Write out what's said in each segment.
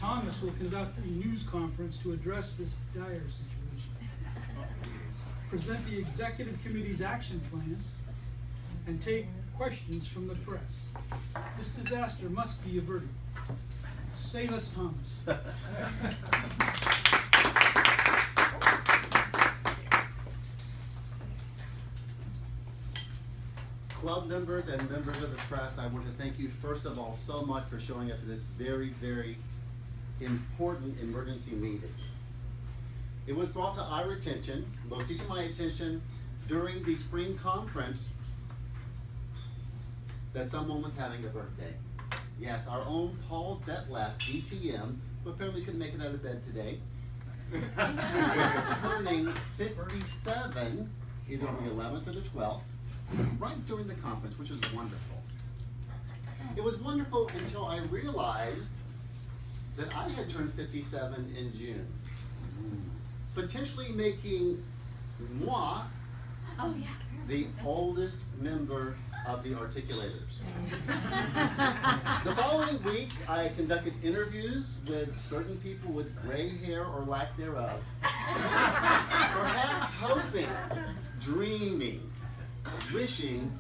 Thomas will conduct a news conference to address this dire situation, present the executive committee's action plan, and take questions from the press. This disaster must be averted. Say less, Thomas. Club members and members of the press, I want to thank you first of all so much for showing up to this very, very important emergency meeting. It was brought to our attention, mostly to my attention, during the spring conference that someone was having a birthday. Yes, our own Paul Detlef, DTM, who apparently couldn't make it out of bed today, was turning 57, either on the 11th or the 12th, right during the conference, which was wonderful. It was wonderful until I realized that I had turned 57 in June, potentially making moi the oldest member of the Articulators. The following week, I conducted interviews with certain people with gray hair or lack thereof, perhaps hoping, dreaming, wishing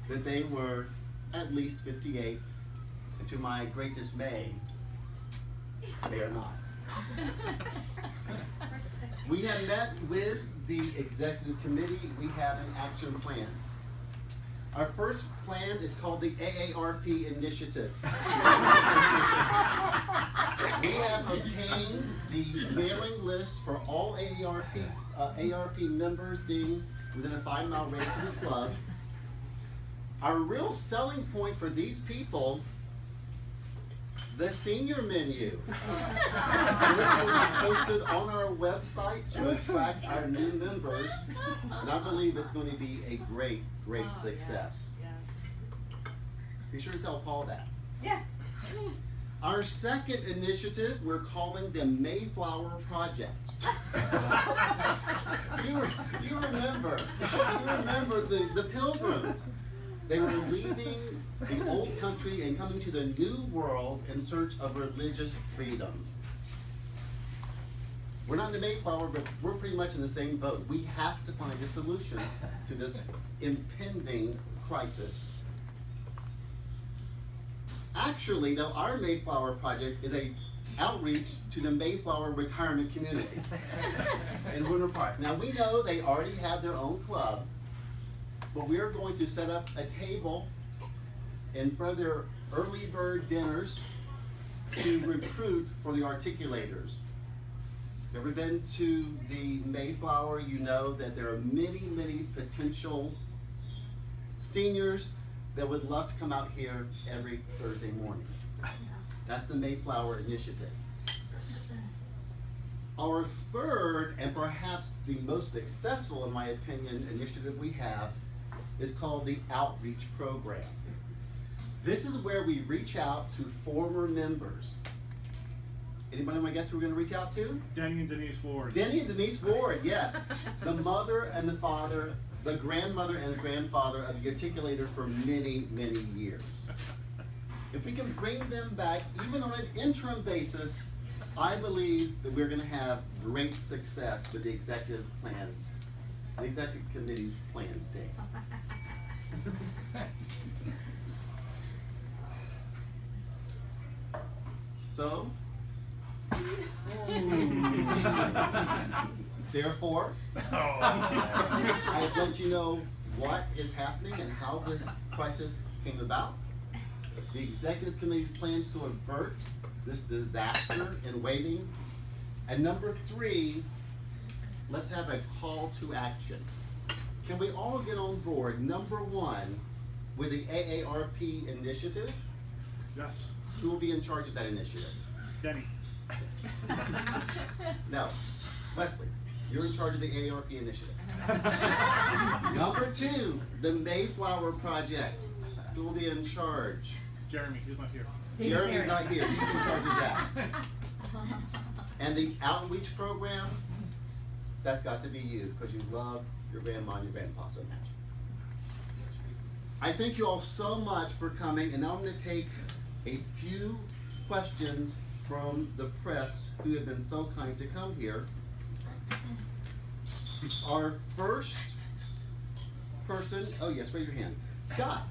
that they were at least 58, and to my great dismay, they are not. We have met with the executive committee. We have an action plan. Our first plan is called the AARP Initiative. We have obtained the mailing list for all AARP members being within a 5-mile radius of the club. Our real selling point for these people, the senior menu, which will be posted on our website to attract our new members, and I believe it's going to be a great, great success. Be sure to tell Paul that. Yeah. Our second initiative, we're calling the Mayflower Project. You remember the Pilgrims. They were leaving the old country and coming to the new world in search of religious freedom. We're not in the Mayflower, but we're pretty much in the same boat. We have to find a solution to this impending crisis. Actually, though, our Mayflower Project is a outreach to the Mayflower retirement community in Winter Park. Now, we know they already have their own club, but we are going to set up a table in front of their early bird dinners to recruit for the Articulators. If you've ever been to the Mayflower, you know that there are many, many potential seniors that would love to come out here every Thursday morning. That's the Mayflower Initiative. Our third, and perhaps the most successful, in my opinion, initiative we have is called the Outreach Program. This is where we reach out to former members. Anybody want to guess who we're going to reach out to? Denny and Denise Ward. Denny and Denise Ward, yes. The mother and the father, the grandmother and the grandfather of the Articulators for many, many years. If we can bring them back, even on an interim basis, I believe that we're going to have great success with the executive plans, the executive committee's plan states. So, therefore, I'll let you know what is happening and how this crisis came about. The executive committee's plans to avert this disaster in waiting. And number 3, let's have a call to action. Can we all get on board, number 1, with the AARP initiative? Yes. Who will be in charge of that initiative? Denny. No, Leslie, you're in charge of the AARP initiative. Number 2, the Mayflower Project. Who will be in charge? Jeremy, he's not here. Jeremy's not here, he's in charge of that. And the outreach program, that's got to be you, because you love your grandma and your grandpa so much. I thank you all so much for coming, and now I'm going to take a few questions from the press who have been so kind to come here. Our first person, oh yes, raise your hand. Scott.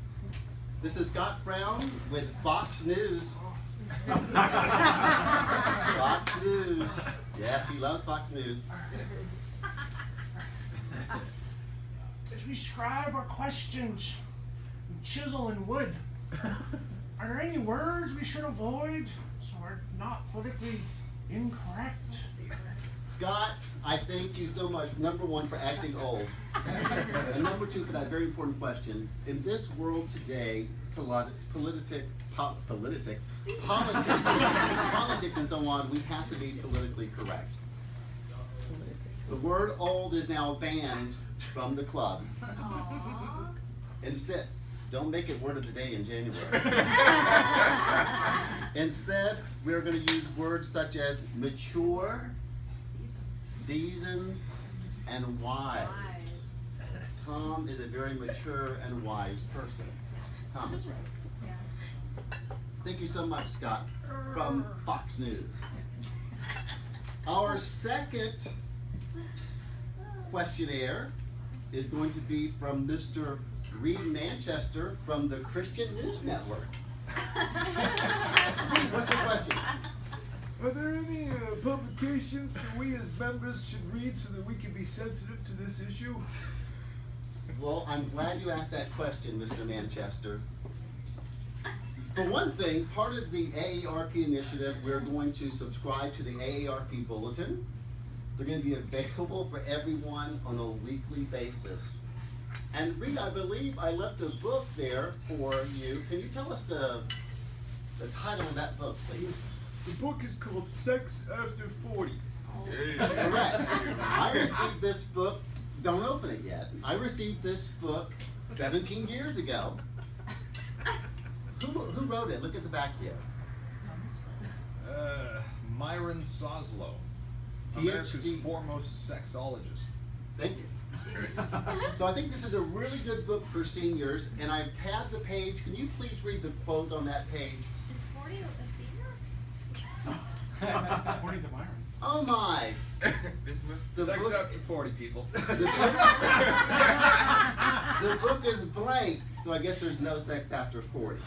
This is Scott Brown with Fox News. Fox News. Yes, he loves Fox News. As we scribe our questions, and chisel and wood, are there any words we should avoid so we're not politically incorrect? Scott, I thank you so much, number one, for acting old. And number two, for that very important question. In this world today, politics, and so on, we have to be politically correct. The word old is now banned from the club. Aww. Instead, don't make it word of the day in January. Instead, we're going to use words such as mature, seasoned, and wise. Tom is a very mature and wise person. Thomas, right? Yes. Thank you so much, Scott, from Fox News. Our second questionnaire is going to be from Mr. Reed Manchester from the Christian News Network. What's your question? Are there any publications that we as members should read so that we can be sensitive to this issue? Well, I'm glad you asked that question, Mr. Manchester. For one thing, part of the AARP initiative, we're going to subscribe to the AARP bulletin. They're going to be available for everyone on a weekly basis. And Reed, I believe I left a book there for you. Can you tell us the title of that book, please? The book is called Sex After 40. Correct. I received this book, don't open it yet. I received this book 17 years ago. Who wrote it? Look at the back there. Myron Soslow, America's PhD. foremost sexologist. Thank you. So I think this is a really good book for seniors, and I've tabbed the page. Can you please read the quote on that page? Is 40 a senior? According to Myron. Oh my! The Sex book, after 40, people. the book is blank, so I guess there's no sex after 40.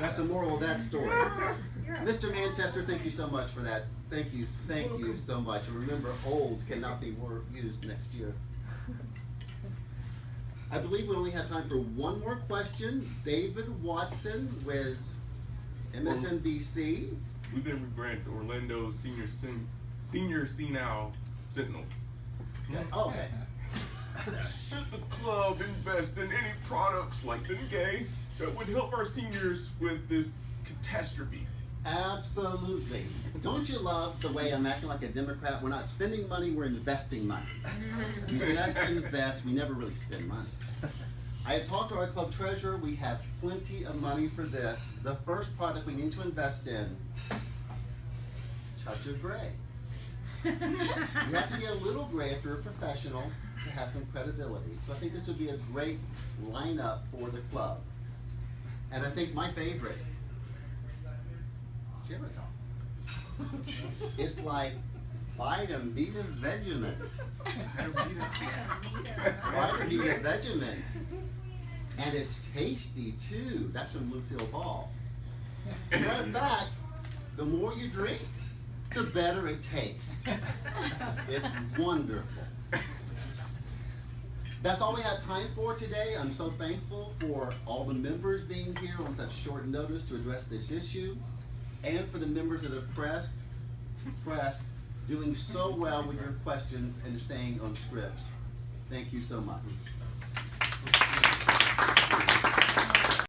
That's the moral of that story. Mr. Manchester, thank you so much for that. Thank you so much. And remember, old cannot be used next year. I believe we only have time for one more question. David Watson with MSNBC. We've been rebranded Orlando Senior Senile Sentinel. Oh, okay. Should the club invest in any products like Bengay that would help our seniors with this catastrophe? Absolutely. Don't you love the way I'm acting like a Democrat? We're not spending money, we're investing money. We just invest, we never really spend money. I have talked to our club treasurer, we have plenty of money for this. The first product we need to invest in, touch of gray. You have to get a little gray if you're a professional to have some credibility. So I think this would be a great lineup for the club. And I think my favorite, Geritol. It's like Vitamin Vegemin. Vitamin Vegemin. And it's tasty too. That's from Lucille Ball. And in fact, the more you drink, the better it tastes. It's wonderful. That's all we have time for today. I'm so thankful for all the members being here on such short notice to address this issue, and for the members of the press doing so well with your questions and staying on script. Thank you so much.